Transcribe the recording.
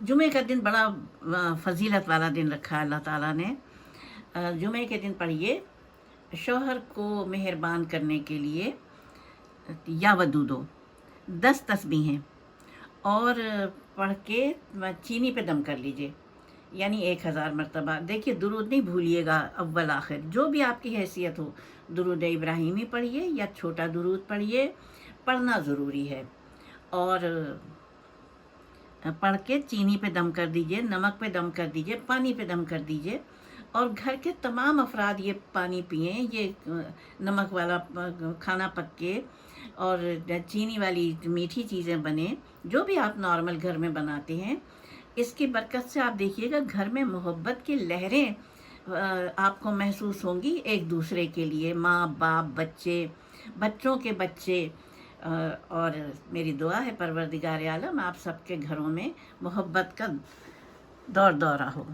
जुमे का दिन बड़ा फजीलत वाला दिन रखा है अल्लाह ताला ने। जुमे के दिन पढ़िए, शौहर को मेहरबान करने के लिए या वदूदो 10 तस्बीहें और पढ़ के चीनी पे दम कर लीजिए, यानी 1000 मरतबा। देखिए दुरूद नहीं भूलिएगा, अव्वल आखिर जो भी आपकी हैसियत हो, दुरूद इब्राहिमी पढ़िए या छोटा दुरूद पढ़िए, पढ़ना ज़रूरी है। और पढ़ के चीनी पे दम कर दीजिए, नमक पे दम कर दीजिए, पानी पे दम कर दीजिए, और घर के तमाम अफराद ये पानी पिएं। ये नमक वाला खाना पक के और चीनी वाली मीठी चीज़ें बने, जो भी आप नॉर्मल घर में बनाते हैं, इसकी बरकत से आप देखिएगा घर में मोहब्बत की लहरें आपको महसूस होंगी एक दूसरे के लिए, माँ बाप बच्चे, बच्चों के बच्चे। और मेरी दुआ है परवरदिगार आलम आप सबके घरों में मोहब्बत का दौर दौरा हो।